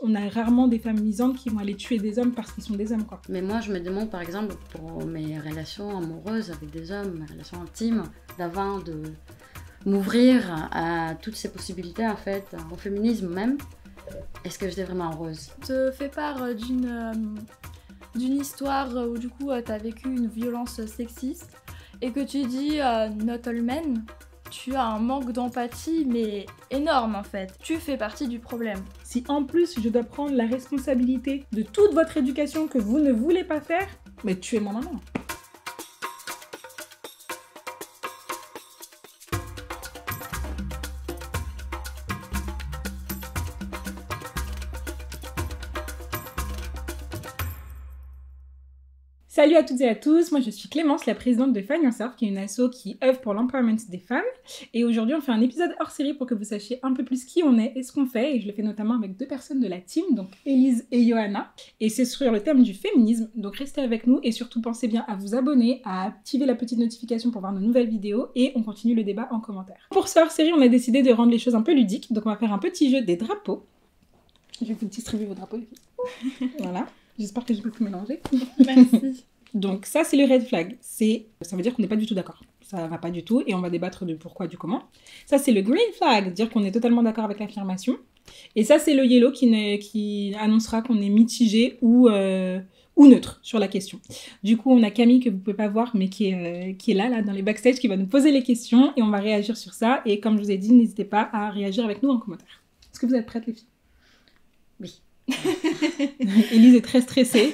on a rarement des femmes misantes qui vont aller tuer des hommes parce qu'ils sont des hommes, quoi. Mais moi, je me demande, par exemple, pour mes relations amoureuses avec des hommes, mes relations intimes, d'avant de m'ouvrir à toutes ces possibilités, en fait, au féminisme même. Est-ce que j'étais vraiment heureuse? Te fais part d'une histoire où du coup t'as vécu une violence sexiste et que tu dis not all men, tu as un manque d'empathie mais énorme en fait. Tu fais partie du problème. Si en plus je dois prendre la responsabilité de toute votre éducation que vous ne voulez pas faire, mais tuez mon maman. Salut à toutes et à tous, moi je suis Clémence, la présidente de Find Yourself, qui est une asso qui œuvre pour l'empowerment des femmes. Et aujourd'hui on fait un épisode hors série pour que vous sachiez un peu plus qui on est et ce qu'on fait. Et je le fais notamment avec deux personnes de la team, donc Elise et Johanna. Et c'est sur le thème du féminisme, donc restez avec nous et surtout pensez bien à vous abonner, à activer la petite notification pour voir nos nouvelles vidéos et on continue le débat en commentaire. Pour ce hors série, on a décidé de rendre les choses un peu ludiques, donc on va faire un petit jeu des drapeaux. Je vais vous distribuer vos drapeaux. Voilà. J'espère que je peux tout mélanger. Merci. Donc ça, c'est le red flag. Ça veut dire qu'on n'est pas du tout d'accord. Ça va pas du tout et on va débattre de pourquoi, du comment. Ça, c'est le green flag, dire qu'on est totalement d'accord avec l'affirmation. Et ça, c'est le yellow qui annoncera qu'on est mitigé ou neutre sur la question. Du coup, on a Camille que vous pouvez pas voir, mais qui est là, dans les backstage, qui va nous poser les questions et on va réagir sur ça. Et comme je vous ai dit, n'hésitez pas à réagir avec nous en commentaire. Est-ce que vous êtes prêtes, les filles? Oui. Elise est très stressée.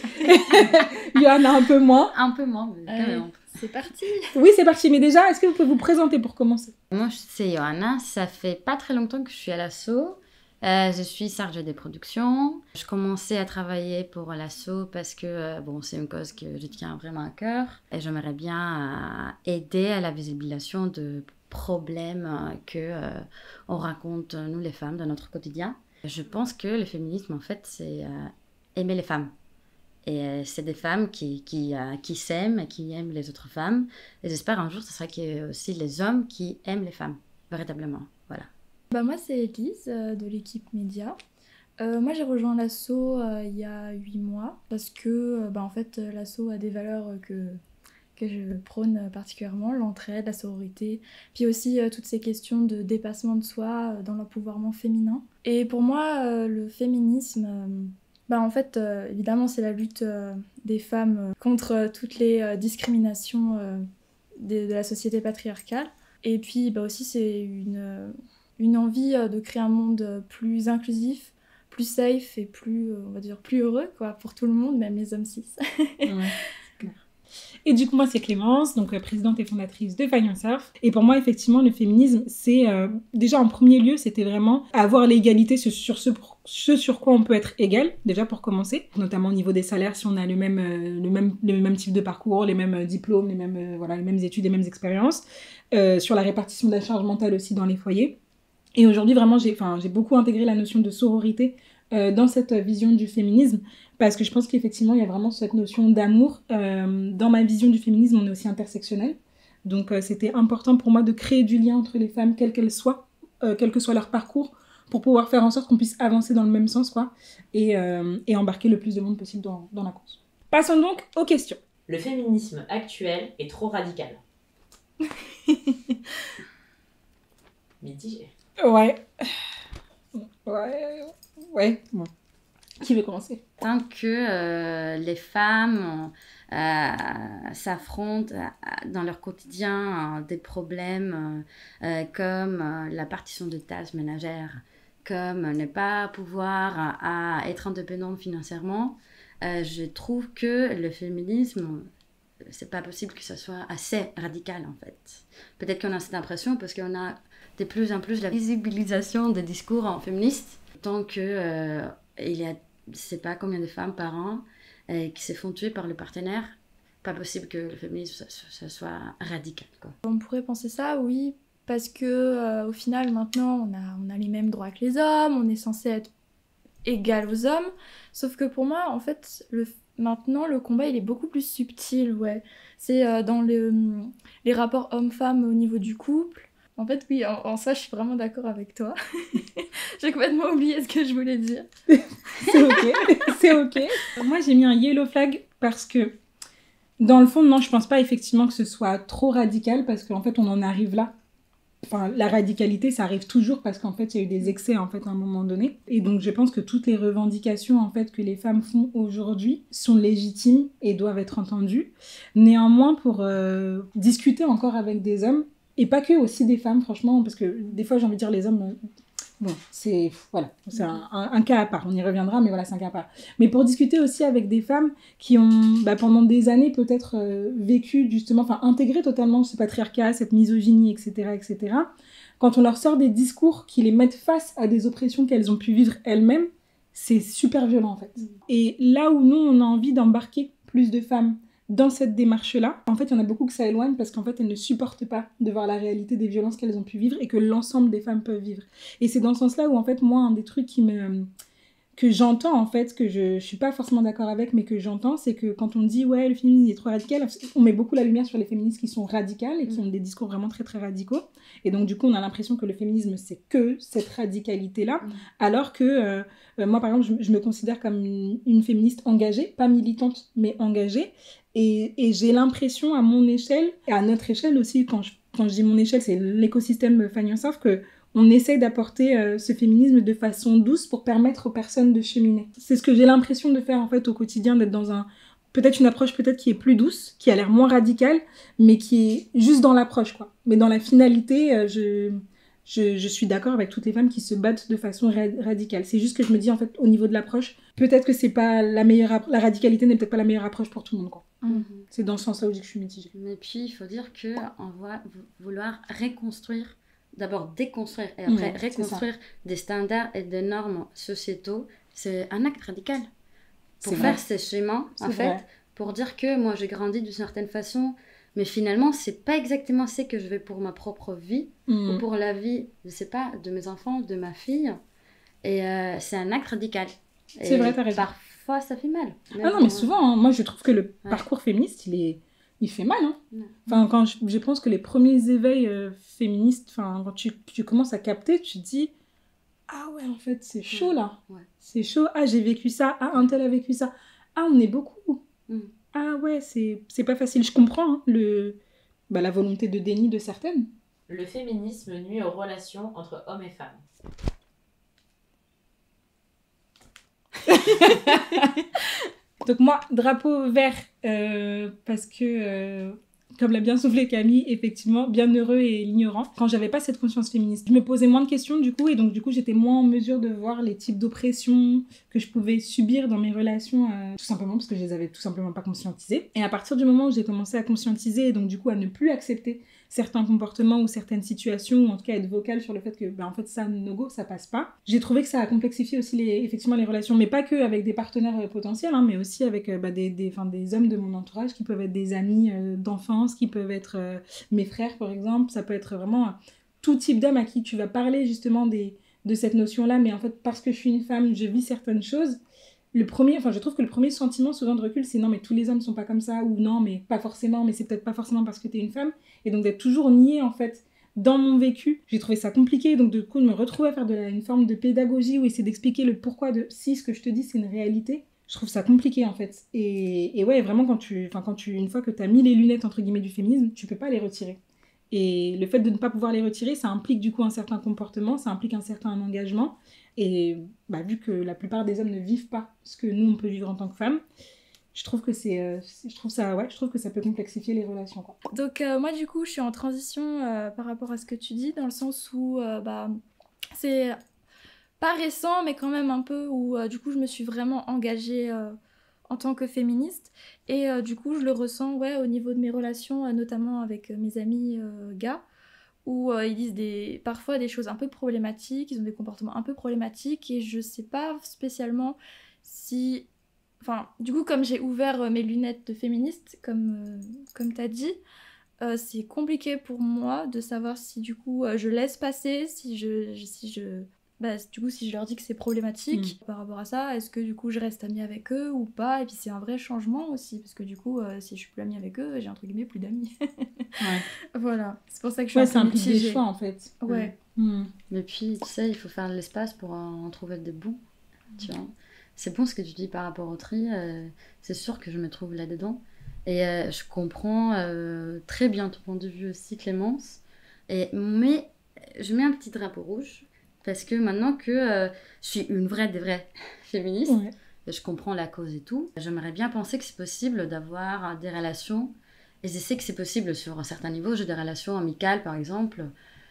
Johanna un peu moins. Un peu moins, mais quand même. C'est parti. Oui, c'est parti. Mais déjà, est-ce que vous pouvez vous présenter pour commencer? Moi, c'est Johanna. Ça fait pas très longtemps que je suis à l'asso. Je suis chargée des productions. Je commençais à travailler pour l'asso parce que c'est une cause que je tiens vraiment à cœur. Et j'aimerais bien aider à la visibilisation de problèmes que on raconte, nous les femmes, dans notre quotidien. Je pense que le féminisme, en fait, c'est aimer les femmes. Et c'est des femmes qui s'aiment et qui aiment les autres femmes. Et j'espère un jour, ce sera aussi les hommes qui aiment les femmes, véritablement. Voilà. Moi, c'est Elise de l'équipe média. Moi, j'ai rejoint l'asso il y a 8 mois parce que, en fait, l'asso a des valeurs que je prône particulièrement, l'entraide, la sororité, puis aussi toutes ces questions de dépassement de soi dans l'empouvoirment féminin. Et pour moi, le féminisme, en fait, évidemment, c'est la lutte des femmes contre toutes les discriminations de la société patriarcale. Et puis aussi, c'est une envie de créer un monde plus inclusif, plus safe et plus, on va dire, plus heureux, quoi, pour tout le monde, même les hommes cis. Ouais. Et du coup, moi, c'est Clémence, donc présidente et fondatrice de Find Yourself. Et pour moi, effectivement, le féminisme, c'est déjà en premier lieu, c'était vraiment avoir l'égalité sur ce sur quoi on peut être égal, déjà pour commencer, notamment au niveau des salaires, si on a le même type de parcours, les mêmes diplômes, les mêmes études, les mêmes expériences, sur la répartition de la charge mentale aussi dans les foyers. Et aujourd'hui, vraiment, j'ai beaucoup intégré la notion de sororité dans cette vision du féminisme, parce que je pense qu'effectivement, il y a vraiment cette notion d'amour. Dans ma vision du féminisme, on est aussi intersectionnel. Donc, c'était important pour moi de créer du lien entre les femmes, quelles qu'elles soient, quel que soit leur parcours, pour pouvoir faire en sorte qu'on puisse avancer dans le même sens, quoi, et embarquer le plus de monde possible dans la cause. Passons donc aux questions. Le féminisme actuel est trop radical. Mitigé. Ouais. Bon. Qui veut commencer? Tant que les femmes s'affrontent dans leur quotidien des problèmes comme la partition de tâches ménagères, comme ne pas pouvoir être indépendante financièrement, je trouve que le féminisme, c'est pas possible que ce soit assez radical en fait. Peut-être qu'on a cette impression parce qu'on a de plus en plus la visibilisation des discours féministes, tant que il y a je ne sais pas combien de femmes par an qui se font tuer par le partenaire. Pas possible que le féminisme ça soit radical, quoi. On pourrait penser ça, oui, parce que au final maintenant on a les mêmes droits que les hommes, on est censé être égal aux hommes, sauf que pour moi en fait maintenant le combat il est beaucoup plus subtil, ouais. C'est dans les rapports hommes-femmes au niveau du couple, En fait, oui, en ça, je suis vraiment d'accord avec toi. J'ai complètement oublié ce que je voulais dire. C'est ok, c'est ok. Moi, j'ai mis un yellow flag parce que, dans le fond, non, je pense pas effectivement que ce soit trop radical parce qu'en fait, on en arrive là. Enfin, la radicalité, ça arrive toujours parce qu'en fait, il y a eu des excès en fait à un moment donné. Et donc, je pense que toutes les revendications en fait que les femmes font aujourd'hui sont légitimes et doivent être entendues. Néanmoins, pour discuter encore avec des hommes et pas que aussi des femmes, franchement, parce que des fois, j'ai envie de dire les hommes. Bon, c'est voilà, c'est un cas à part, on y reviendra, mais voilà, c'est un cas à part. Mais pour discuter aussi avec des femmes qui ont, pendant des années, peut-être vécu justement, enfin, intégré totalement ce patriarcat, cette misogynie, etc., etc., quand on leur sort des discours qui les mettent face à des oppressions qu'elles ont pu vivre elles-mêmes, c'est super violent en fait. Et là où nous, on a envie d'embarquer plus de femmes dans cette démarche-là, en fait, il y en a beaucoup que ça éloigne parce qu'en fait, elles ne supportent pas de voir la réalité des violences qu'elles ont pu vivre et que l'ensemble des femmes peuvent vivre. Et c'est dans ce sens-là où, en fait, moi, un des trucs que j'entends, en fait, que je suis pas forcément d'accord avec, mais que j'entends, c'est que quand on dit « ouais, le féminisme est trop radical », on met beaucoup la lumière sur les féministes qui sont radicales et qui ont des discours vraiment très, très radicaux. Et donc, du coup, on a l'impression que le féminisme, c'est que cette radicalité-là, alors que moi, par exemple, je me considère comme une féministe engagée, pas militante, mais engagée. Et j'ai l'impression, à mon échelle, et à notre échelle aussi, quand je dis mon échelle, c'est l'écosystème Find Yourself, qu'on essaye d'apporter ce féminisme de façon douce pour permettre aux personnes de cheminer. C'est ce que j'ai l'impression de faire en fait au quotidien, d'être dans peut-être une approche peut-être qui est plus douce, qui a l'air moins radicale, mais qui est juste dans l'approche, quoi. Mais dans la finalité, je suis d'accord avec toutes les femmes qui se battent de façon radicale. C'est juste que je me dis, en fait, au niveau de l'approche, peut-être que c'est pas la meilleure... La radicalité n'est peut-être pas la meilleure approche pour tout le monde, quoi. C'est dans ce sens-là où je suis mitigée. Mais puis, il faut dire qu'on va vouloir reconstruire, d'abord déconstruire et après reconstruire des standards et des normes sociétaux. C'est un acte radical. Pour faire ces schémas, en fait, pour dire que moi, j'ai grandi d'une certaine façon, mais finalement, c'est pas exactement ce que je veux pour ma propre vie ou pour la vie, je sais pas, de mes enfants, de ma fille. Et c'est un acte radical. C'est vrai, t'as raison. Parfois, ça fait mal. Mais non, mais souvent, hein, moi, je trouve que le parcours féministe, il fait mal. Hein. Enfin, quand je pense que les premiers éveils féministes, quand tu commences à capter, tu te dis « Ah ouais, en fait, c'est chaud, là. C'est chaud. Ah, j'ai vécu ça. Ah, un tel a vécu ça. Ah, on est beaucoup. Ah ouais, c'est pas facile. » Je comprends hein, la volonté de déni de certaines. Le féminisme nuit aux relations entre hommes et femmes. Donc moi, drapeau vert, parce que, comme l'a bien soufflé Camille, effectivement, bien heureux et ignorant. Quand j'avais pas cette conscience féministe, je me posais moins de questions du coup, et donc du coup, j'étais moins en mesure de voir les types d'oppression que je pouvais subir dans mes relations, tout simplement parce que je les avais tout simplement pas conscientisées. Et à partir du moment où j'ai commencé à conscientiser, et donc du coup à ne plus accepter certains comportements ou certaines situations, ou en tout cas être vocale sur le fait que, en fait, ça, no go, ça passe pas. J'ai trouvé que ça a complexifié aussi effectivement les relations, mais pas que avec des partenaires potentiels, hein, mais aussi avec des hommes de mon entourage qui peuvent être des amis d'enfance, qui peuvent être mes frères, par exemple. Ça peut être vraiment tout type d'homme à qui tu vas parler justement de cette notion-là, mais en fait, parce que je suis une femme, je vis certaines choses. Je trouve que le premier sentiment souvent de recul, c'est non, mais tous les hommes sont pas comme ça, ou non, mais pas forcément, mais c'est peut-être pas forcément parce que t'es une femme. Et donc d'être toujours niée, en fait, dans mon vécu, j'ai trouvé ça compliqué. Donc du coup, de me retrouver à faire une forme de pédagogie ou essayer d'expliquer le pourquoi de si ce que je te dis, c'est une réalité, je trouve ça compliqué, en fait. Et ouais, vraiment, une fois que t'as mis les lunettes, entre guillemets, du féminisme, tu peux pas les retirer. Et le fait de ne pas pouvoir les retirer, ça implique du coup un certain comportement, ça implique un certain engagement. Et vu que la plupart des hommes ne vivent pas ce que nous on peut vivre en tant que femmes, je trouve que je trouve que ça peut complexifier les relations, quoi. Donc moi du coup je suis en transition par rapport à ce que tu dis, dans le sens où c'est pas récent mais quand même un peu, où du coup je me suis vraiment engagée en tant que féministe, et du coup je le ressens au niveau de mes relations, notamment avec mes amis gars, où ils disent parfois des choses un peu problématiques, ils ont des comportements un peu problématiques, et je sais pas spécialement si... Enfin, du coup, comme j'ai ouvert mes lunettes de féministe, comme t'as dit, c'est compliqué pour moi de savoir si du coup je laisse passer, si je bah, du coup, si je leur dis que c'est problématique par rapport à ça, est-ce que du coup je reste amie avec eux ou pas? Et puis c'est un vrai changement aussi, parce que du coup, si je suis plus amie avec eux, j'ai entre guillemets plus d'amis. Voilà, c'est pour ça que je suis Ouais, un ça peu implique des mitigée. choix en fait. Ouais. Mais puis, tu sais, il faut faire de l'espace pour en trouver des bons, tu vois. C'est bon ce que tu dis par rapport au tri, c'est sûr que je me trouve là-dedans. Et je comprends très bien ton point de vue aussi, Clémence. Mais je mets un petit drapeau rouge, parce que maintenant que je suis une vraie des vraies féministes, je comprends la cause et tout, j'aimerais bien penser que c'est possible d'avoir des relations, et je sais que c'est possible sur un certain niveau, j'ai des relations amicales par exemple,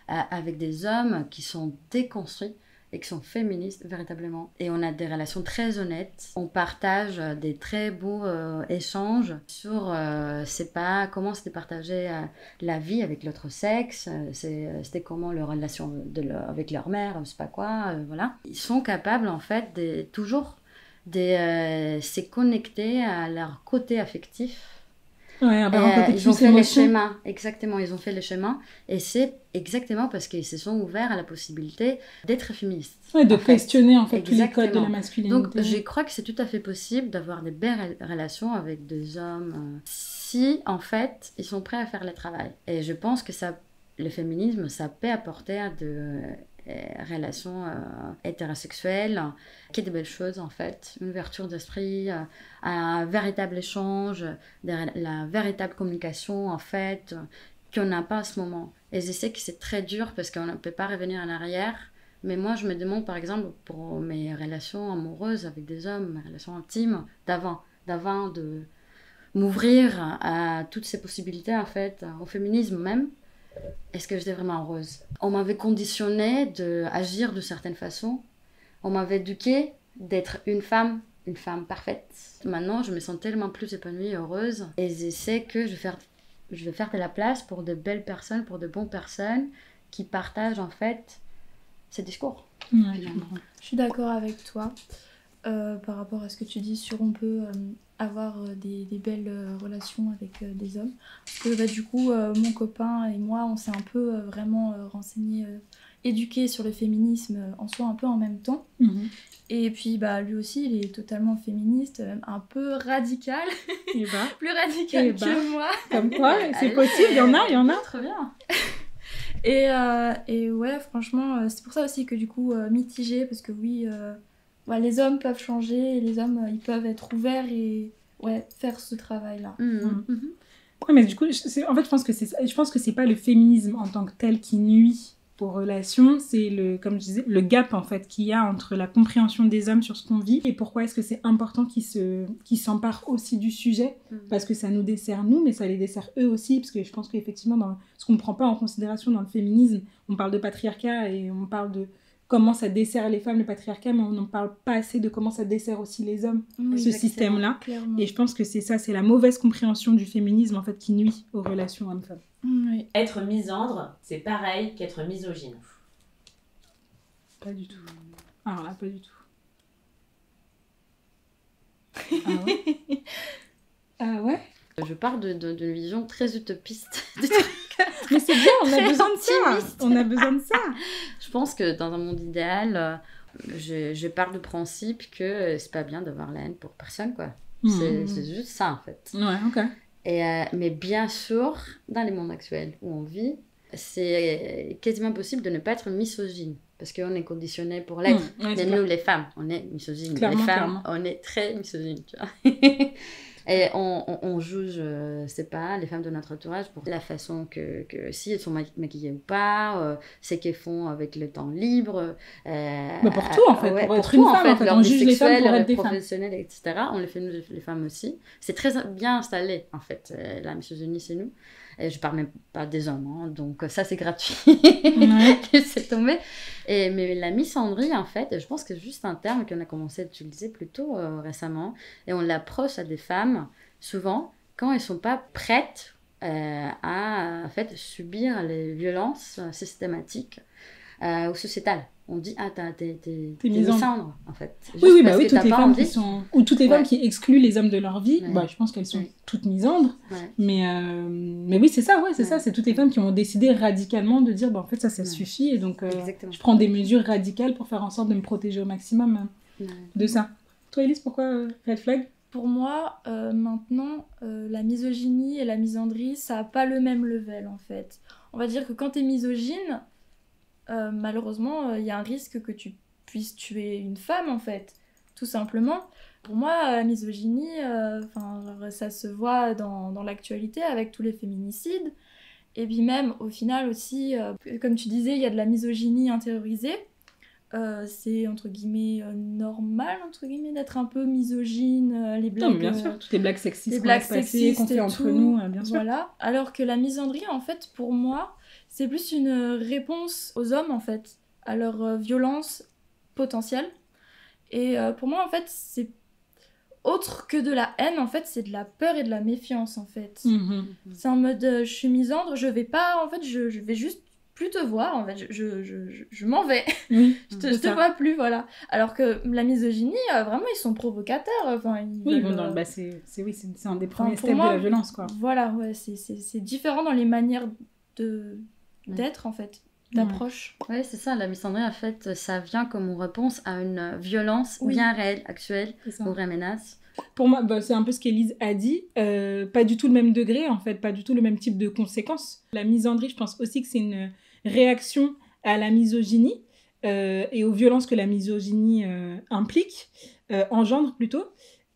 avec des hommes qui sont déconstruits et qui sont féministes véritablement. Et on a des relations très honnêtes. On partage des très beaux échanges sur c'est pas comment c'était partagé la vie avec l'autre sexe, c'était comment leur relation avec leur mère, je sais pas quoi, voilà. Ils sont capables en fait de toujours de se connecter à leur côté affectif. Ouais, avoir un côté ils ont plus fait les émotion. chemins, exactement, ils ont fait les chemins, et c'est exactement parce qu'ils se sont ouverts à la possibilité d'être féministes. Ouais, de en fait. questionner en fait tous les codes de Exactement. la masculinité. Donc je crois que c'est tout à fait possible d'avoir des belles relations avec des hommes si en fait ils sont prêts à faire le travail. Et je pense que ça, le féminisme, ça peut apporter à de relations hétérosexuelles, qui est de belles choses en fait, une ouverture d'esprit, un véritable échange, la véritable communication en fait, qu'on n'a pas à ce moment. Et je sais que c'est très dur parce qu'on ne peut pas revenir en arrière, mais moi je me demande par exemple pour mes relations amoureuses avec des hommes, mes relations intimes d'avant de m'ouvrir à toutes ces possibilités en fait, au féminisme même. Est-ce que j'étais vraiment heureuse? On m'avait conditionné d'agir de certaines façons. On m'avait éduquée d'être une femme parfaite. Maintenant, je me sens tellement plus épanouie et heureuse. Et je sais que je vais faire de la place pour de belles personnes, pour de bonnes personnes qui partagent en fait ces discours. Ouais, finalement. Je suis d'accord avec toi par rapport à ce que tu dis sur on peut avoir des belles relations avec des hommes. Parce que bah, du coup, mon copain et moi, on s'est un peu vraiment renseignés, éduqués sur le féminisme en soi un peu en même temps. Et puis bah, lui aussi, il est totalement féministe, un peu radical, Et bah, plus radical Eh bah. que moi. comme quoi, c'est possible, il y en a. Très bien. Et ouais, franchement, c'est pour ça aussi que du coup, mitigé, parce que oui, ouais, les hommes peuvent changer, et les hommes, ils peuvent être ouverts et ouais, faire ce travail-là. Ouais, mais du coup, en fait, je pense que c'est pas le féminisme en tant que tel qui nuit aux relations, c'est comme je disais, le gap en fait qu'il y a entre la compréhension des hommes sur ce qu'on vit et pourquoi est-ce que c'est important qu'ils s'emparent aussi du sujet, parce que ça nous dessert nous, mais ça les dessert eux aussi, parce que je pense qu'effectivement, ce qu'on ne prend pas en considération dans le féminisme, on parle de patriarcat et on parle de comment ça dessert les femmes, le patriarcat, mais on n'en parle pas assez de comment ça dessert aussi les hommes, Oui, ce système-là. clairement. Et je pense que c'est ça, c'est la mauvaise compréhension du féminisme en fait qui nuit aux relations hommes-femmes. Oui. Être misandre, c'est pareil qu'être misogyne. Pas du tout. Alors là, pas du tout. Ah ouais? Ah ouais? Je pars d'une vision très utopiste. Mais c'est bien, on a Très besoin de ça. optimiste. On a besoin de ça. Je pense que dans un monde idéal, je pars du principe que c'est pas bien d'avoir la haine pour personne, quoi. C'est juste ça, en fait. Ouais, ok. Mais bien sûr, dans les mondes actuels où on vit, c'est quasiment possible de ne pas être misogyne. Parce qu'on est conditionné pour l'être. Ouais, Mais nous, les femmes, on est misogynes. Clairement, les femmes, clairement. on est très misogynes, tu vois. Et on juge, c'est pas, les femmes de notre entourage pour la façon que si elles sont maquillées ou pas, ce qu'elles font avec le temps libre. Pour tout, en fait, ouais, pour être une femme, en fait. leur On vie juge les femmes sexuelle, pour leur être vie des femmes. professionnelle, etc. On le fait nous, les femmes aussi. C'est très bien installé, en fait, la misogynie, c'est nous. Et je parle même pas des hommes, hein, donc ça, c'est gratuit. C'est tombé. Mais la misandrie, en fait, je pense que c'est juste un terme qu'on a commencé à utiliser plutôt récemment. Et on l'approche à des femmes, souvent, quand elles ne sont pas prêtes à en fait, subir les violences systématiques ou sociétales. On dit, ah, t'es misandre. misandre, en fait. Oui, Parce que toutes t'as les pas femmes envie. qui sont... Ou toutes les femmes Ouais. qui excluent les hommes de leur vie, Ouais. je pense qu'elles sont Ouais. toutes misandres. Ouais. Mais oui, c'est ça, c'est Ouais. ça. C'est toutes les femmes qui ont décidé radicalement de dire, en fait, ça Ouais. suffit. Et donc, Exactement. je prends des mesures radicales pour faire en sorte de me protéger au maximum Ouais. de ça. Toi, Elise, pourquoi red flag? Pour moi, maintenant, la misogynie et la misandrie, ça n'a pas le même level en fait. On va dire que quand tu es misogyne, malheureusement, il y a un risque que tu puisses tuer une femme en fait, tout simplement. Pour moi, la misogynie, ça se voit dans l'actualité avec tous les féminicides. Et puis même, au final aussi, comme tu disais, il y a de la misogynie intériorisée. C'est entre guillemets normal entre guillemets d'être un peu misogyne, les Non, blagues, mais bien sûr, toutes les blagues sexistes les qu'on blagues laisse passer, sexistes qu'on fait et entre tout, nous, bien sûr. voilà. Alors que la misandrie, en fait, pour moi, c'est plus une réponse aux hommes, en fait, à leur violence potentielle. Et pour moi, en fait, c'est autre que de la haine, en fait, c'est de la peur et de la méfiance, en fait. Mhm. C'est en mode, je suis misandre, je vais pas, en fait, je vais juste plus te voir, en fait, je m'en vais. Oui, Je c'est te ça. vois plus, voilà. Alors que la misogynie, vraiment, ils sont provocateurs. Enfin, Oui, ils veulent, vont dans le... c'est un des premiers pour steps moi, de la violence, quoi. Voilà, ouais, c'est différent dans les manières d'être, en fait, d'approche. Oui, c'est ça, la misandrie, en fait, ça vient comme une réponse à une violence Oui. bien réelle, actuelle, C'est ça. ou vraie menace. Pour moi, c'est un peu ce qu'Élise a dit. Pas du tout le même degré, en fait, pas du tout le même type de conséquences. La misandrie, je pense aussi que c'est une réaction à la misogynie et aux violences que la misogynie implique, engendre plutôt.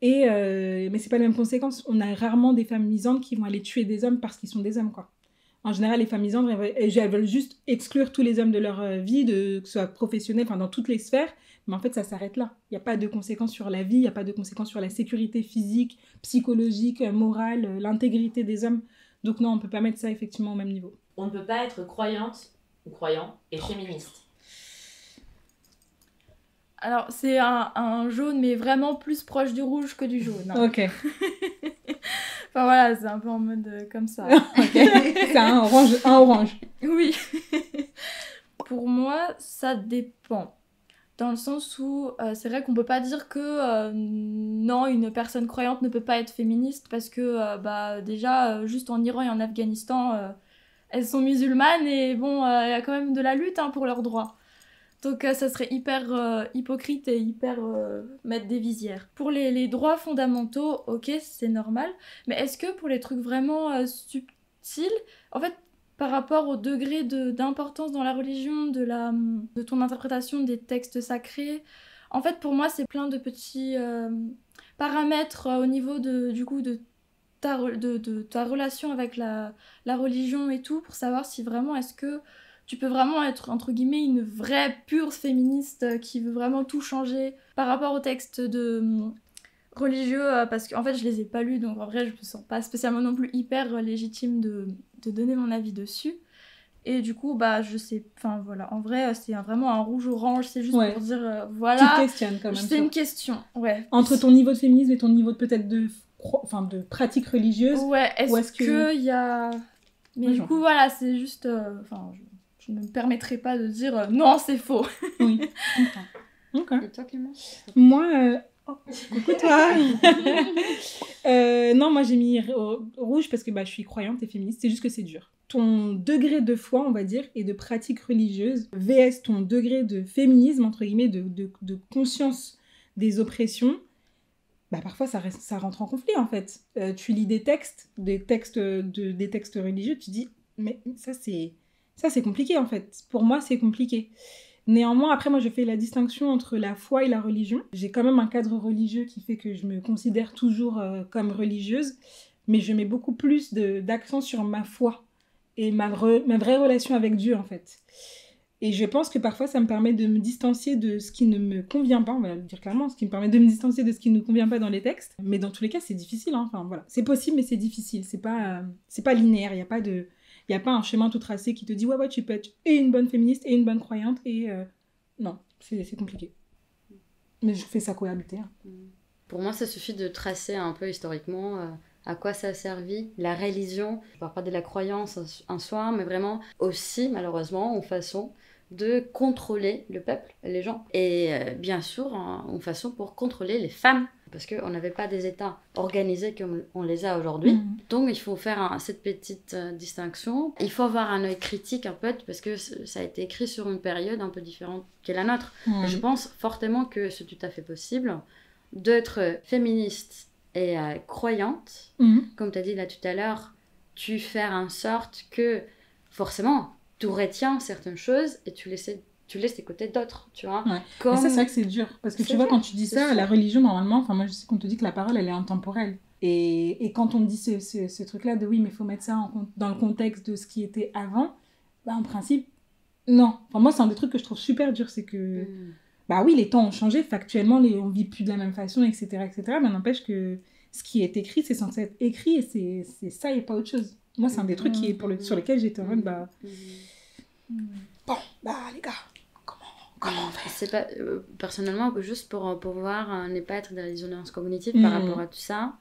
Mais c'est pas les mêmes conséquences. On a rarement des femmes misandres qui vont aller tuer des hommes parce qu'ils sont des hommes, quoi. En général, les femmes misandres, elles veulent juste exclure tous les hommes de leur vie, que ce soit professionnel, dans toutes les sphères. Mais en fait, ça s'arrête là. Il n'y a pas de conséquences sur la vie, il n'y a pas de conséquences sur la sécurité physique, psychologique, morale, l'intégrité des hommes. Donc non, on ne peut pas mettre ça effectivement au même niveau. On ne peut pas être croyante ou croyant et féministe. Alors, c'est un jaune, mais vraiment plus proche du rouge que du jaune. Hein. Ok. Enfin voilà, c'est un peu en mode comme ça. Ok. C'est un orange. Oui. Pour moi, ça dépend. Dans le sens où c'est vrai qu'on peut pas dire que non, une personne croyante ne peut pas être féministe parce que déjà, juste en Iran et en Afghanistan, elles sont musulmanes et bon, il y a quand même de la lutte pour leurs droits. Donc ça serait hyper hypocrite et hyper mettre des visières. Pour les droits fondamentaux, ok, c'est normal. Mais est-ce que pour les trucs vraiment subtils, en fait, par rapport au degré d'importance dans la religion, de ton interprétation des textes sacrés, en fait, pour moi, c'est plein de petits paramètres au niveau de ta relation avec la religion et tout, pour savoir si vraiment est-ce que tu peux vraiment être, entre guillemets, une vraie pure féministe qui veut vraiment tout changer par rapport aux textes religieux, parce qu'en fait, je les ai pas lus, donc en vrai, je me sens pas spécialement non plus hyper légitime de donner mon avis dessus. Et du coup, je sais, enfin voilà, en vrai, c'est vraiment un rouge-orange, c'est juste pour dire, Tu te voilà, questionnes quand même. c'est une question, ouais. Entre ton niveau de féminisme et ton niveau peut-être de pratique religieuse. Ouais, est-ce que qu'il y a... Mais du coup, voilà, c'est juste... je ne me permettrai pas de dire non, c'est faux. Oui, ok. Et toi, Clémence? Moi, coucou toi. Non, moi j'ai mis rouge parce que je suis croyante et féministe, c'est juste que c'est dur. Ton degré de foi, on va dire, et de pratique religieuse, vs ton degré de féminisme, entre guillemets, de conscience des oppressions, parfois ça rentre en conflit en fait. Tu lis des textes religieux, tu dis, mais ça c'est compliqué en fait. Pour moi, c'est compliqué. Néanmoins, après, moi, je fais la distinction entre la foi et la religion. J'ai quand même un cadre religieux qui fait que je me considère toujours comme religieuse, mais je mets beaucoup plus d'accent sur ma foi et ma vraie relation avec Dieu, en fait. Et je pense que parfois, ça me permet de me distancier de ce qui ne me convient pas, on va le dire clairement, ce qui me permet de me distancier de ce qui ne convient pas dans les textes. Mais dans tous les cas, c'est difficile, hein. Enfin, voilà. C'est possible, mais c'est difficile. C'est pas linéaire, il n'y a pas de... Il n'y a pas un chemin tout tracé qui te dit ouais, tu peux être et une bonne féministe et une bonne croyante. Et non, c'est compliqué. Mais je fais ça cohabiter. Hein. Pour moi, ça suffit de tracer un peu historiquement à quoi ça a servi, la religion. Je ne parle pas de la croyance en soi, mais vraiment aussi, malheureusement, en façon de contrôler le peuple, les gens. Et bien sûr, une façon pour contrôler les femmes, parce qu'on n'avait pas des États organisés comme on les a aujourd'hui. Donc il faut faire cette petite distinction. Il faut avoir un œil critique un peu, parce que ça a été écrit sur une période un peu différente que la nôtre. Je pense fortement que c'est tout à fait possible d'être féministe et croyante. Comme tu as dit là tout à l'heure, tu fais en sorte que forcément tu retiens certaines choses et tu laisses de côté d'autres, tu vois. Comme... Mais ça, c'est vrai que c'est dur. Parce que tu vois, quand tu dis ça, la religion, normalement, enfin, moi, je sais qu'on te dit que la parole, elle est intemporelle. Et quand on dit ce truc-là de oui, mais il faut mettre ça dans le contexte de ce qui était avant, bah, en principe, non. Enfin, moi, c'est un des trucs que je trouve super dur, c'est que, bah oui, les temps ont changé, factuellement, on vit plus de la même façon, etc., etc., mais n'empêche que ce qui est écrit, c'est censé être écrit, et c'est ça et pas autre chose. Moi, c'est un des trucs sur lesquels j'étais en mode, bah... Bon, bah, les gars... Comment on fait ? C'est pas, personnellement, juste pour pouvoir ne pas être dans la dissonance cognitive par rapport à tout ça,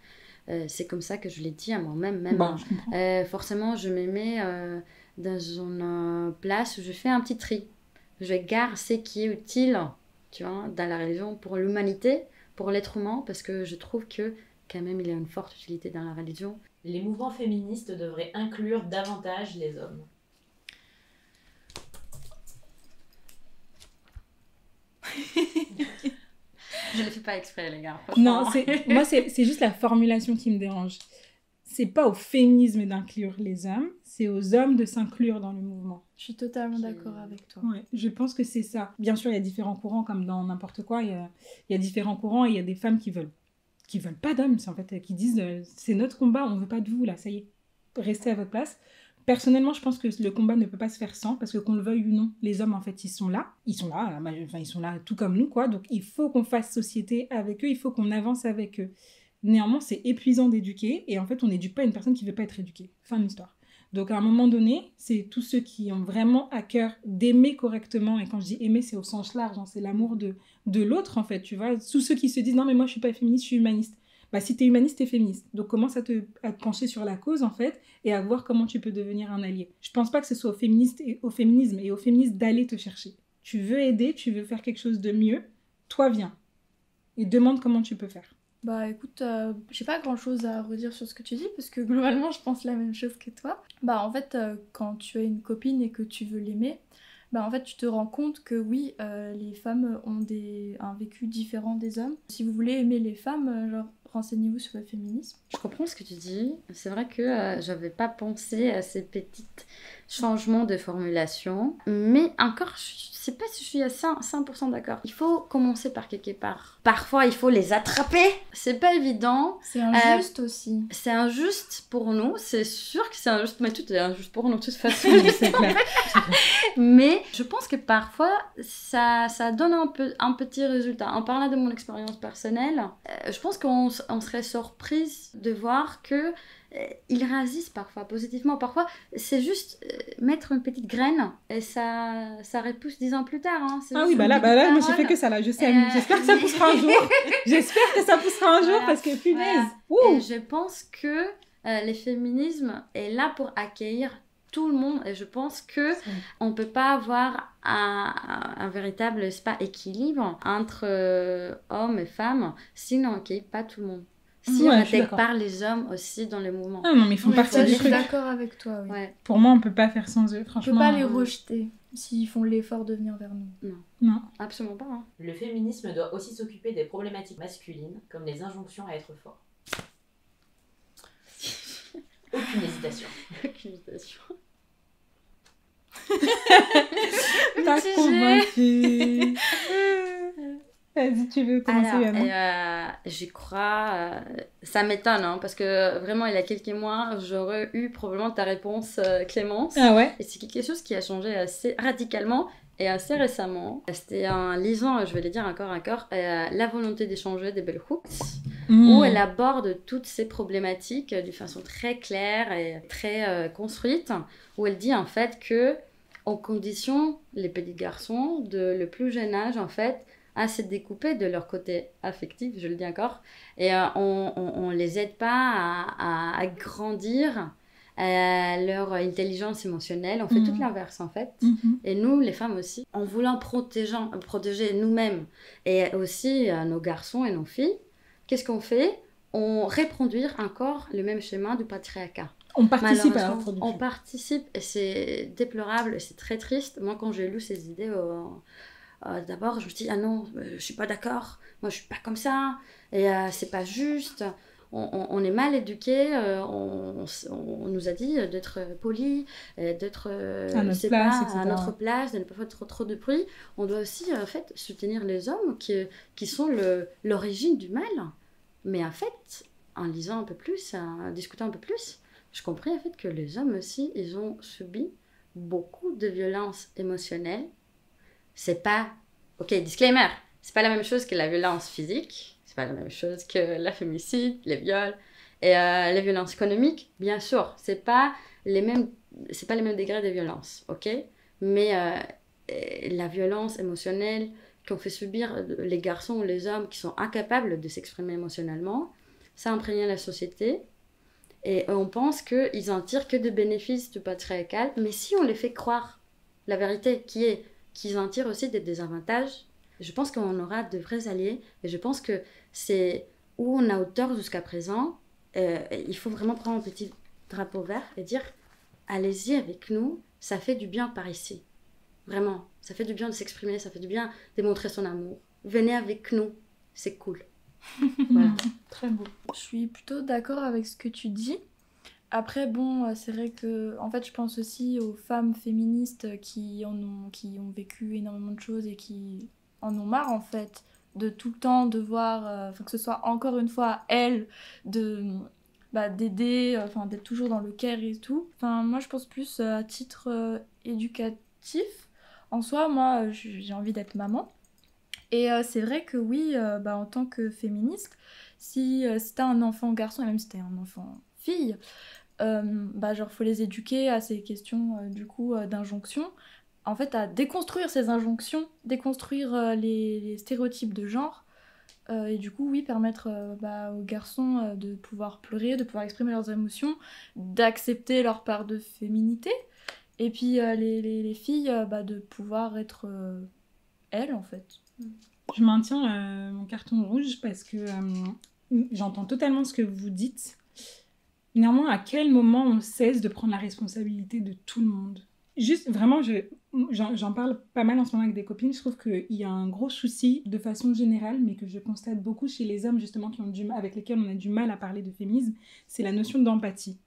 c'est comme ça que je l'ai dit à moi-même. Forcément, je me mets dans une place où je fais un petit tri. Je garde ce qui est utile, tu vois, dans la religion pour l'humanité, pour l'être humain, parce que je trouve que quand même il y a une forte utilité dans la religion. Les mouvements féministes devraient inclure davantage les hommes. Je ne le fais pas exprès, les gars. Non, moi, c'est juste la formulation qui me dérange. C'est pas au féminisme d'inclure les hommes, c'est aux hommes de s'inclure dans le mouvement. Je suis totalement d'accord avec toi. Ouais, je pense que c'est ça. Bien sûr, il y a différents courants, comme dans n'importe quoi. Il y a différents courants et il y a des femmes qui veulent pas d'hommes, en fait, qui disent c'est notre combat, on veut pas de vous, là, ça y est, restez à votre place. Personnellement, je pense que le combat ne peut pas se faire sans, parce que qu'on le veuille ou non, les hommes, en fait, ils sont là tout comme nous, quoi. Donc, il faut qu'on fasse société avec eux, il faut qu'on avance avec eux. Néanmoins, c'est épuisant d'éduquer, et en fait, on n'éduque pas une personne qui ne veut pas être éduquée. Fin de l'histoire. Donc, à un moment donné, c'est tous ceux qui ont vraiment à cœur d'aimer correctement, et quand je dis aimer, c'est au sens large, hein, c'est l'amour de l'autre, en fait, tu vois. Tous ceux qui se disent, non, mais moi, je ne suis pas féministe, je suis humaniste. Bah, si tu es humaniste, tu es féministe. Donc, commence à te pencher sur la cause, en fait, et à voir comment tu peux devenir un allié. Je pense pas que ce soit au féminisme et au féministe d'aller te chercher. Tu veux aider, tu veux faire quelque chose de mieux, toi viens. Et demande comment tu peux faire. Bah écoute, j'ai pas grand chose à redire sur ce que tu dis, parce que globalement, je pense la même chose que toi. Bah en fait, quand tu as une copine et que tu veux l'aimer, bah en fait, tu te rends compte que oui, les femmes ont un vécu différent des hommes. Si vous voulez aimer les femmes, genre, renseignez-vous sur le féminisme. Je comprends ce que tu dis. C'est vrai que j'avais pas pensé à ces petits changements de formulation. Mais encore, je sais pas si je suis à 100% d'accord. Il faut commencer par quelque part. Parfois, il faut les attraper. C'est pas évident. C'est injuste aussi. C'est injuste pour nous. C'est sûr que c'est injuste. Mais tout est injuste pour nous, de toute façon. C'est clair. Mais je pense que parfois, ça donne un petit résultat. En parlant de mon expérience personnelle, je pense qu'on serait surprise de voir que ils réagissent parfois positivement. Parfois, c'est juste mettre une petite graine et ça repousse 10 ans plus tard. Hein. Ah oui, bah là, moi j'ai fait que ça là. Je sais, j'espère que ça poussera un jour. J'espère que ça poussera un jour parce que punaise. Et je pense que le féminisme est là pour accueillir tout le monde et je pense que on peut pas avoir un véritable équilibre entre hommes et femmes si on n'accueille pas tout le monde. Si on n'intègre pas les hommes aussi dans le mouvement. Ah non, mais ils font partie du truc. Je suis d'accord avec toi, oui. Ouais. Pour moi, on peut pas faire sans eux, franchement. On peut pas les rejeter s'ils font l'effort de venir vers nous. Non. Absolument pas. Hein. Le féminisme doit aussi s'occuper des problématiques masculines, comme les injonctions à être fort. Aucune hésitation. Aucune hésitation. T'as convaincu. Vas-y, tu veux commencer, Yana? J'y crois. Ça m'étonne, hein, parce que vraiment, il y a quelques mois, j'aurais eu probablement ta réponse, Clémence. Ah ouais? Et c'est quelque chose qui a changé assez radicalement et assez récemment. C'était en lisant, je vais le dire encore, La volonté d'échanger de Bell Hooks, où elle aborde toutes ces problématiques d'une façon très claire et très construite, où elle dit en fait que on conditionne les petits garçons de le plus jeune âge, en fait, à se découper de leur côté affectif, je le dis encore, et on les aide pas à grandir leur intelligence émotionnelle. On fait tout l'inverse en fait. Et nous, les femmes aussi, en voulant protéger nous-mêmes et aussi nos garçons et nos filles, qu'est-ce qu'on fait? On reproduit encore le même schéma du patriarcat. On participe à la reproduction. On participe et c'est déplorable, c'est très triste. Moi, quand j'ai lu ces idées, d'abord, je me suis dit, ah non, je suis pas d'accord, moi je suis pas comme ça, et c'est pas juste. On est mal éduqués, on nous a dit d'être poli, d'être à notre place, de ne pas faire trop de bruit. On doit aussi en fait soutenir les hommes qui sont l'origine du mal. Mais en fait, en lisant un peu plus, en discutant un peu plus, je comprends en fait que les hommes aussi, ils ont subi beaucoup de violences émotionnelles. C'est pas, ok, disclaimer, c'est pas la même chose que la violence physique. C'est pas la même chose que la féminicide, les viols et les violences économiques. Bien sûr, c'est pas les mêmes degrés de violence, ok? Mais la violence émotionnelle qu'on fait subir les garçons ou les hommes qui sont incapables de s'exprimer émotionnellement, ça imprègne la société. Et on pense qu'ils en tirent que des bénéfices du patriarcat. Mais si on les fait croire la vérité, qui est qu'ils en tirent aussi des désavantages, je pense qu'on aura de vrais alliés. Et je pense que c'est où on a eu tort jusqu'à présent. Il faut vraiment prendre un petit drapeau vert et dire allez-y avec nous, ça fait du bien par ici. Vraiment, ça fait du bien de s'exprimer, ça fait du bien de montrer son amour. Venez avec nous, c'est cool. Voilà. Très beau. Je suis plutôt d'accord avec ce que tu dis. Après, bon, c'est vrai que, en fait, je pense aussi aux femmes féministes qui ont vécu énormément de choses et qui en ont marre, en fait, de tout le temps devoir, que ce soit encore une fois elles, d'aider, d'être toujours dans le care et tout. Enfin, moi, je pense plus à titre éducatif. En soi, moi, j'ai envie d'être maman. Et c'est vrai que oui, en tant que féministe, si t'as un enfant garçon, et même si t'as un enfant fille, faut les éduquer à ces questions, d'injonction. En fait, à déconstruire ces injonctions, déconstruire les stéréotypes de genre, et du coup, oui, permettre aux garçons de pouvoir pleurer, de pouvoir exprimer leurs émotions, d'accepter leur part de féminité, et puis les filles, de pouvoir être elles, en fait. Je maintiens mon carton rouge parce que j'entends totalement ce que vous dites. Néanmoins, à quel moment on cesse de prendre la responsabilité de tout le monde? Juste, vraiment, j'en parle pas mal en ce moment avec des copines. Je trouve qu'il y a un gros souci de façon générale, mais que je constate beaucoup chez les hommes, justement, avec lesquels on a du mal à parler de féminisme, c'est la notion d'empathie.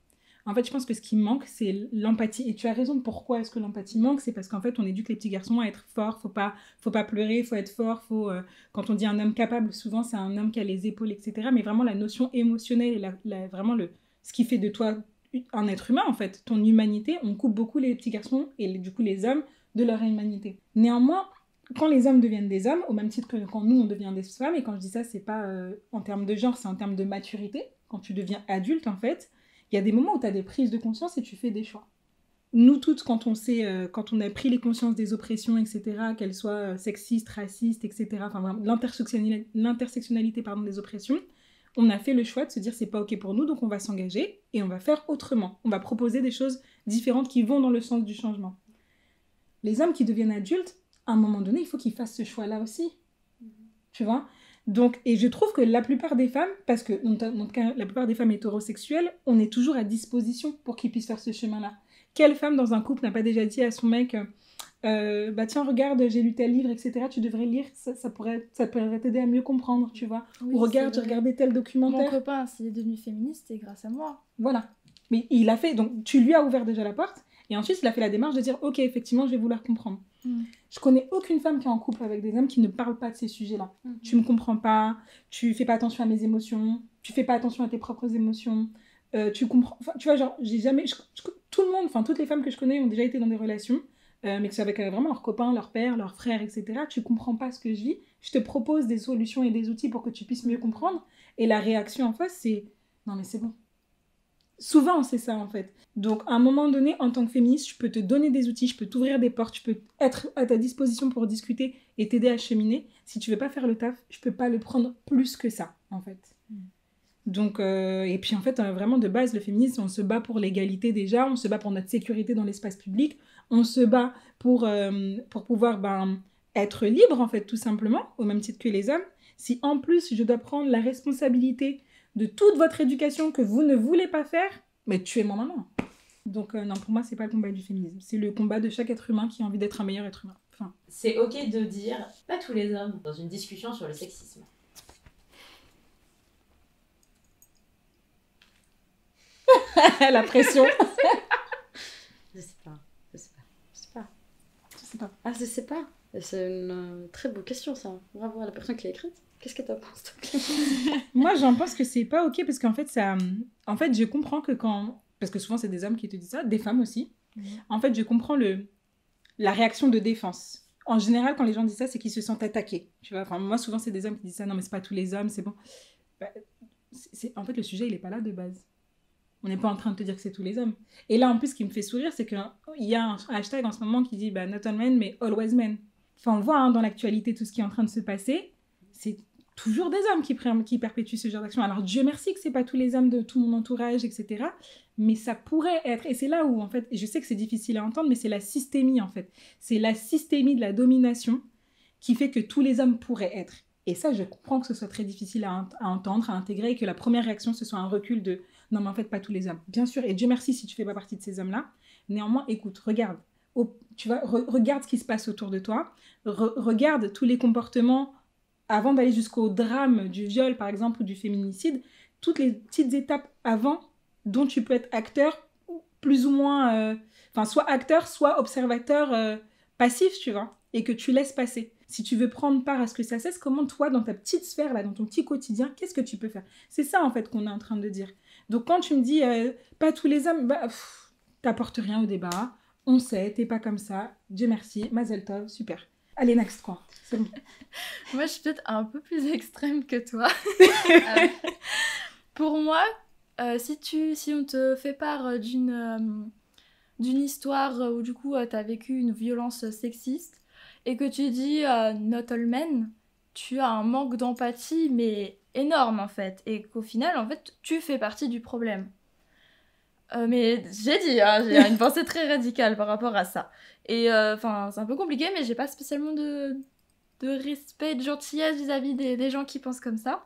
En fait, je pense que ce qui manque, c'est l'empathie. Et tu as raison, pourquoi est-ce que l'empathie manque? C'est parce qu'en fait, on éduque les petits garçons à être forts, faut pas pleurer, faut être fort, quand on dit un homme capable, souvent c'est un homme qui a les épaules, etc. Mais vraiment, la notion émotionnelle et vraiment ce qui fait de toi un être humain, en fait, ton humanité, on coupe beaucoup les petits garçons et du coup les hommes de leur humanité. Néanmoins, quand les hommes deviennent des hommes, au même titre que quand nous, on devient des femmes, et quand je dis ça, c'est pas en termes de genre, c'est en termes de maturité, quand tu deviens adulte, en fait, il y a des moments où tu as des prises de conscience et tu fais des choix. Nous toutes, quand on a pris les consciences des oppressions, etc., qu'elles soient sexistes, racistes, etc., enfin vraiment, l'intersectionnalité des oppressions, on a fait le choix de se dire c'est pas ok pour nous, donc on va s'engager et on va faire autrement. On va proposer des choses différentes qui vont dans le sens du changement. Les hommes qui deviennent adultes, à un moment donné, il faut qu'ils fassent ce choix-là aussi. Tu vois ? Donc, et je trouve que la plupart des femmes, parce que en tout cas, la plupart des femmes hétérosexuelles, on est toujours à disposition pour qu'ils puissent faire ce chemin-là. Quelle femme dans un couple n'a pas déjà dit à son mec tiens, regarde, j'ai lu tel livre, etc., tu devrais lire, ça pourrait t'aider à mieux comprendre, tu vois. Oui, ou regarde, j'ai regardé tel documentaire. Mon copain, s'il est devenu féministe, c'est grâce à moi. Voilà. Mais il a fait, donc tu lui as ouvert déjà la porte, et ensuite il a fait la démarche de dire ok, effectivement, je vais vouloir comprendre. Je connais aucune femme qui est en couple avec des hommes qui ne parlent pas de ces sujets-là. Tu me comprends pas, tu fais pas attention à mes émotions, tu fais pas attention à tes propres émotions, tu comprends, tu vois, genre, j'ai jamais, tout le monde, enfin toutes les femmes que je connais ont déjà été dans des relations, mais que c'est avec vraiment leurs copains, leurs pères, leurs frères, etc. Tu comprends pas ce que je vis, je te propose des solutions et des outils pour que tu puisses mieux comprendre, et la réaction en face, c'est non mais c'est bon. Souvent, c'est ça, en fait. Donc, à un moment donné, en tant que féministe, je peux te donner des outils, je peux t'ouvrir des portes, je peux être à ta disposition pour discuter et t'aider à cheminer. Si tu veux pas faire le taf, je peux pas le prendre plus que ça, en fait. Donc, et puis en fait, vraiment de base, le féminisme, on se bat pour l'égalité déjà, on se bat pour notre sécurité dans l'espace public, on se bat pour pouvoir être libre, en fait, tout simplement, au même titre que les hommes. Si en plus, je dois prendre la responsabilité de toute votre éducation que vous ne voulez pas faire, mais tuez-moi maintenant. Donc non, pour moi, c'est pas le combat du féminisme. C'est le combat de chaque être humain qui a envie d'être un meilleur être humain. Enfin. C'est ok de dire pas tous les hommes dans une discussion sur le sexisme. La pression. Je sais pas. Je sais pas. Ah, je sais pas. C'est une très bonne question, ça. Bravo à la personne qui l'a écrite. Qu'est-ce que t'en penses, toi? Moi, j'en pense que c'est pas ok parce qu'en fait, en fait, je comprends que quand... Parce que souvent, c'est des hommes qui te disent ça, des femmes aussi. En fait, je comprends la réaction de défense. En général, quand les gens disent ça, c'est qu'ils se sentent attaqués. Tu vois, enfin, moi, souvent, c'est des hommes qui disent ça. Non, mais c'est pas tous les hommes, c'est bon. En fait, le sujet, il est pas là de base. On n'est pas en train de te dire que c'est tous les hommes. Et là, en plus, ce qui me fait sourire, c'est qu'il y a un hashtag en ce moment qui dit not all men, mais always men. Enfin, on voit dans l'actualité tout ce qui est en train de se passer. C'est toujours des hommes qui perpétuent ce genre d'action. Alors, Dieu merci que c'est pas tous les hommes de tout mon entourage, etc. Mais ça pourrait être... Et c'est là où, en fait, je sais que c'est difficile à entendre, mais c'est la systémie, en fait. C'est la systémie de la domination qui fait que tous les hommes pourraient être. Et ça, je comprends que ce soit très difficile à entendre, à intégrer, et que la première réaction, ce soit un recul de « non, mais en fait, pas tous les hommes ». Bien sûr, et Dieu merci si tu fais pas partie de ces hommes-là. Néanmoins, écoute, regarde. Tu vois, regarde ce qui se passe autour de toi. Regarde tous les comportements avant d'aller jusqu'au drame du viol, par exemple, ou du féminicide. Toutes les petites étapes avant dont tu peux être acteur, plus ou moins... soit acteur, soit observateur passif, tu vois, et que tu laisses passer. Si tu veux prendre part à ce que ça cesse, comment toi, dans ta petite sphère, là, dans ton petit quotidien, qu'est-ce que tu peux faire? C'est ça, en fait, qu'on est en train de dire. Donc, quand tu me dis, pas tous les hommes, t'apportes rien au débat, on sait, t'es pas comme ça, Dieu merci, Mazel Tov, super. Allez, next, quoi. C'est bon. Moi, je suis peut-être un peu plus extrême que toi. Pour moi, si on te fait part d'une histoire où, du coup, t'as vécu une violence sexiste, et que tu dis not all men, tu as un manque d'empathie, mais énorme en fait. Et qu'au final, en fait, tu fais partie du problème. Mais j'ai dit, j'ai une pensée très radicale par rapport à ça. Et c'est un peu compliqué, mais j'ai pas spécialement de respect, de gentillesse vis-à-vis des gens qui pensent comme ça.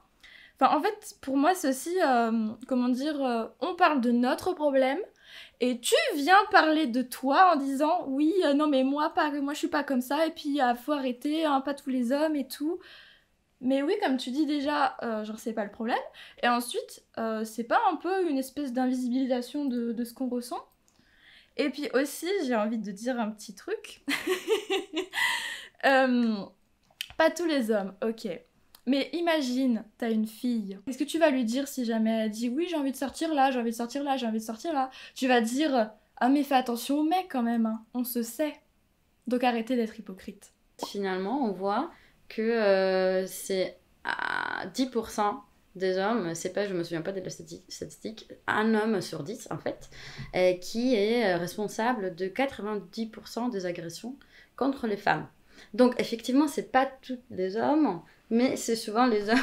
Enfin, en fait, pour moi, c'est aussi, on parle de notre problème. Et tu viens parler de toi en disant oui, non mais moi je suis pas comme ça et puis faut arrêter, hein, pas tous les hommes et tout. Mais oui, comme tu dis déjà, genre c'est pas le problème. Et ensuite, c'est pas un peu une espèce d'invisibilisation de ce qu'on ressent. Et puis aussi, j'ai envie de dire un petit truc. Pas tous les hommes, ok. Mais imagine, t'as une fille. Qu'est-ce que tu vas lui dire si jamais elle dit oui, j'ai envie de sortir là, j'ai envie de sortir là, j'ai envie de sortir là? Tu vas dire ah mais fais attention aux mecs quand même, hein. On se sait. Donc arrêtez d'être hypocrite. Finalement, on voit que c'est à 10% des hommes, c'est pas, je me souviens pas de la statistique, un homme sur 10 en fait, qui est responsable de 90% des agressions contre les femmes. Donc effectivement, c'est pas tous les hommes, mais c'est souvent les hommes.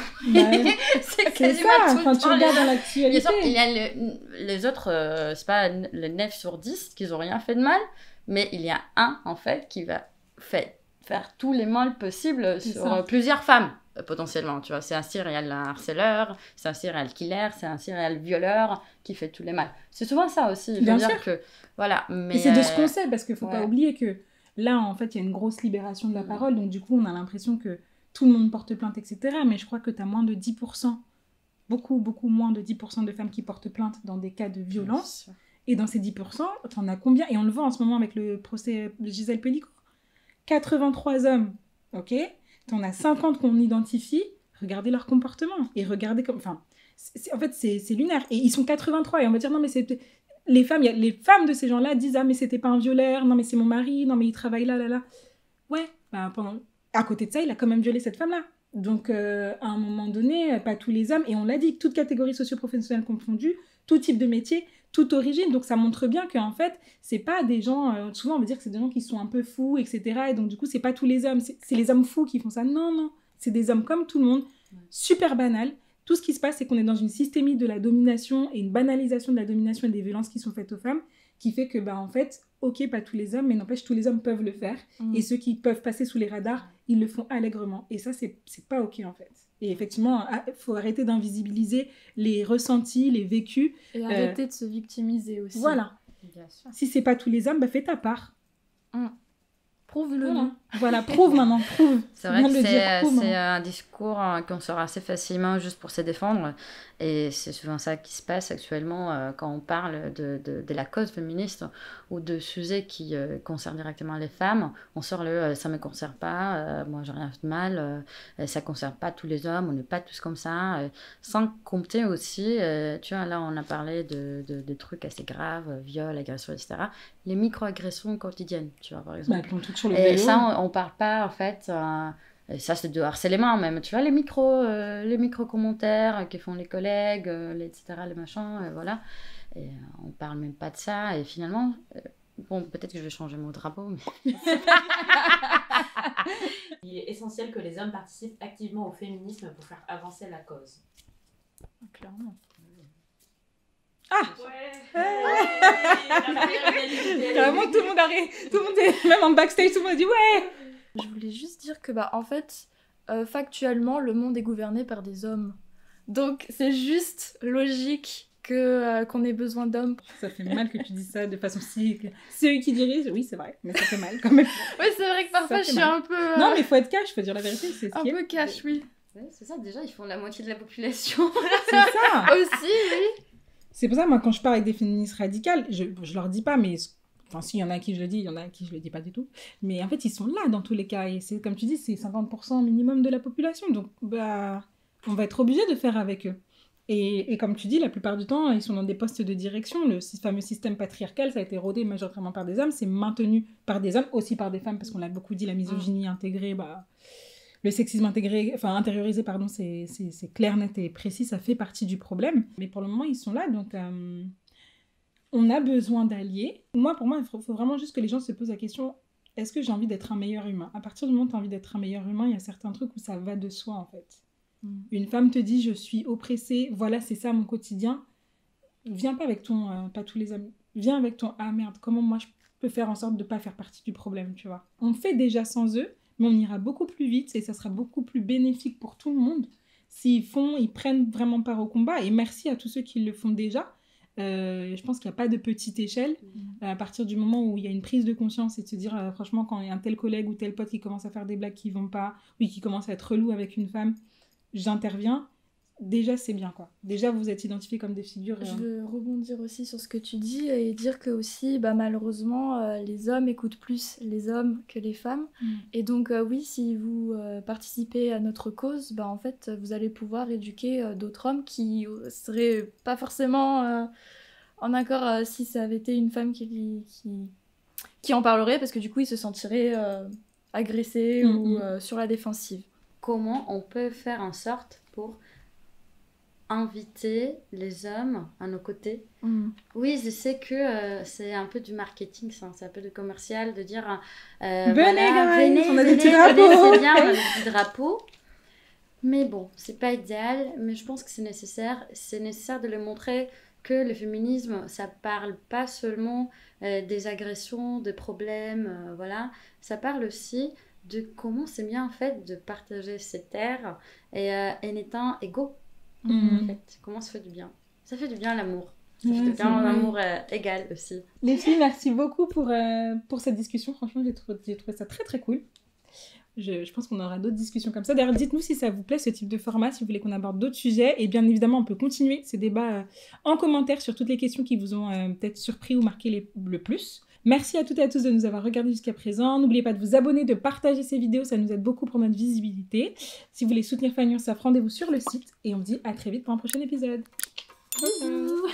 C'est quasiment ça, quand tu regardes dans l'actualité. Il y a les autres, c'est pas les 9 sur 10 qui ont rien fait de mal, mais il y a un en fait qui va faire tous les mal possibles sur plusieurs femmes potentiellement, tu vois. C'est un serial harceleur, c'est un serial killer, c'est un serial violeur qui fait tous les mal. C'est souvent ça aussi. Bien sûr. Que, voilà, mais et c'est de ce qu'on sait, parce qu'il faut pas oublier que là, en fait, il y a une grosse libération de la parole, donc du coup, on a l'impression que tout le monde porte plainte, etc. Mais je crois que tu as moins de 10%, beaucoup moins de 10% de femmes qui portent plainte dans des cas de violence. Et dans ces 10%, tu en as combien? Et on le voit en ce moment avec le procès de Gisèle Pelicot. 83 hommes, ok? Tu en as 50 qu'on identifie. Regardez leur comportement. Et regardez comme... Enfin, en fait, c'est lunaire. Et ils sont 83. Et on va dire, non, mais c'est... Les femmes de ces gens-là disent, ah, mais c'était pas un violeur. Non, mais c'est mon mari. Non, mais il travaille là. Ouais, à côté de ça, il a quand même violé cette femme-là. Donc, à un moment donné, pas tous les hommes, et on l'a dit, toute catégorie socio-professionnelle confondue, tout type de métier, toute origine. Donc, ça montre bien qu'en fait, c'est pas des gens... souvent, on veut dire que c'est des gens qui sont un peu fous, etc. Et donc, du coup, c'est pas tous les hommes. C'est les hommes fous qui font ça. Non. C'est des hommes comme tout le monde, super banal. tout ce qui se passe, c'est qu'on est dans une systémie de la domination et une banalisation de la domination et des violences qui sont faites aux femmes, qui fait que, en fait, ok, pas tous les hommes, mais n'empêche, tous les hommes peuvent le faire. Et ceux qui peuvent passer sous les radars, ils le font allègrement. Et ça, c'est pas ok, en fait. Et effectivement, il faut arrêter d'invisibiliser les ressentis, les vécus. Et arrêter de se victimiser aussi. Voilà. Bien sûr. Si c'est pas tous les hommes, fais ta part. Prouve-le. Voilà, prouve, maman, prouve. C'est vrai que Prouve, c'est maman. un discours qu'on sort assez facilement juste pour se défendre. Et c'est souvent ça qui se passe actuellement quand on parle de la cause féministe ou de sujets qui concernent directement les femmes. On sort ça ne me concerne pas, moi j'ai rien fait de mal, ça ne concerne pas tous les hommes, on n'est pas tous comme ça. Sans compter aussi, tu vois, là on a parlé de trucs assez graves, viols, agressions, etc. Les micro-agressions quotidiennes, tu vois, par exemple. Bah, un truc sur le Et vélo. ça, on parle pas, en fait. Et ça, c'est de harcèlement même. Tu vois, les micro-commentaires que font les collègues, etc., les machins, voilà. Et on parle même pas de ça. Et finalement, bon, peut-être que je vais changer mon drapeau, mais... Il est essentiel que les hommes participent activement au féminisme pour faire avancer la cause. Clairement. Carrément, tout le monde arrête. Tout le monde est même en backstage, tout le monde dit ouais. Je voulais juste dire que, en fait, factuellement, le monde est gouverné par des hommes. Donc, c'est juste logique qu'on ait besoin d'hommes. Ça fait mal que tu dis ça de façon si... C'est eux qui dirigent, oui, c'est vrai, mais ça fait mal quand même. Oui, c'est vrai que parfois, Ça je fait suis mal. un peu... Non, mais il faut être cash, faut dire la vérité, c'est ce un qui est. peu cash, oui. Ouais, c'est ça, déjà, ils font la moitié de la population. C'est ça. Aussi, oui. C'est pour ça, moi, quand je parle avec des féministes radicales, je leur dis pas, mais... Enfin, s'il y en a à qui je le dis, il y en a à qui je le dis pas du tout. Mais en fait, ils sont là dans tous les cas. Et c'est, comme tu dis, c'est 50% minimum de la population. Donc, on va être obligé de faire avec eux. Et comme tu dis, la plupart du temps, ils sont dans des postes de direction. Le fameux système patriarcal, ça a été rodé majoritairement par des hommes. C'est maintenu par des hommes, aussi par des femmes, parce qu'on l'a beaucoup dit, la misogynie intégrée, le sexisme intériorisé, pardon, c'est clair, net et précis, ça fait partie du problème. Mais pour le moment, ils sont là, donc... on a besoin d'alliés. Pour moi, il faut vraiment juste que les gens se posent la question, est-ce que j'ai envie d'être un meilleur humain ? À partir du moment où tu as envie d'être un meilleur humain, il y a certains trucs où ça va de soi, en fait. Une femme te dit, je suis oppressée, voilà, c'est ça mon quotidien. Viens pas avec ton, pas tous les hommes, viens avec ton, ah merde, comment moi je peux faire en sorte de pas faire partie du problème, tu vois. On fait déjà sans eux, mais on ira beaucoup plus vite et ça sera beaucoup plus bénéfique pour tout le monde s'ils prennent vraiment part au combat. Et merci à tous ceux qui le font déjà. Je pense qu'il n'y a pas de petite échelle. À partir du moment où il y a une prise de conscience et de se dire, franchement, quand il y a un tel collègue ou tel pote qui commence à faire des blagues qui vont pas, oui, qui commence à être relou avec une femme, j'interviens. Déjà, c'est bien, quoi. Déjà, vous êtes identifiés comme des figures... Je veux rebondir aussi sur ce que tu dis et dire que aussi, malheureusement, les hommes écoutent plus les hommes que les femmes. Et donc, oui, si vous participez à notre cause, en fait, vous allez pouvoir éduquer d'autres hommes qui seraient pas forcément en accord si ça avait été une femme qui en parlerait, parce que du coup, ils se sentiraient agressés ou sur la défensive. Comment on peut faire en sorte pour inviter les hommes à nos côtés. Oui, je sais que c'est un peu du marketing, ça, c'est un peu du commercial, de dire venez, on a des petits drapeaux. drapeaux. C'est bien, on a des petits drapeaux. Mais bon, c'est pas idéal, mais je pense que c'est nécessaire. C'est nécessaire de leur montrer que le féminisme, ça parle pas seulement des agressions, des problèmes, voilà. Ça parle aussi de comment c'est bien en fait de partager ces terres et en étant égaux. En fait, comment ça fait du bien. Ça fait du bien l'amour. Ça fait du bien l'amour égal aussi. Les filles, merci beaucoup pour cette discussion. Franchement, j'ai trouvé ça très très cool. Je pense qu'on aura d'autres discussions comme ça. D'ailleurs, dites-nous si ça vous plaît ce type de format, si vous voulez qu'on aborde d'autres sujets. Et bien évidemment, on peut continuer ces débats en commentaire sur toutes les questions qui vous ont peut-être surpris ou marqué le plus. Merci à toutes et à tous de nous avoir regardés jusqu'à présent. N'oubliez pas de vous abonner, de partager ces vidéos, ça nous aide beaucoup pour notre visibilité. Si vous voulez soutenir Fanny Unsafre, rendez-vous sur le site et on vous dit à très vite pour un prochain épisode. Bisous.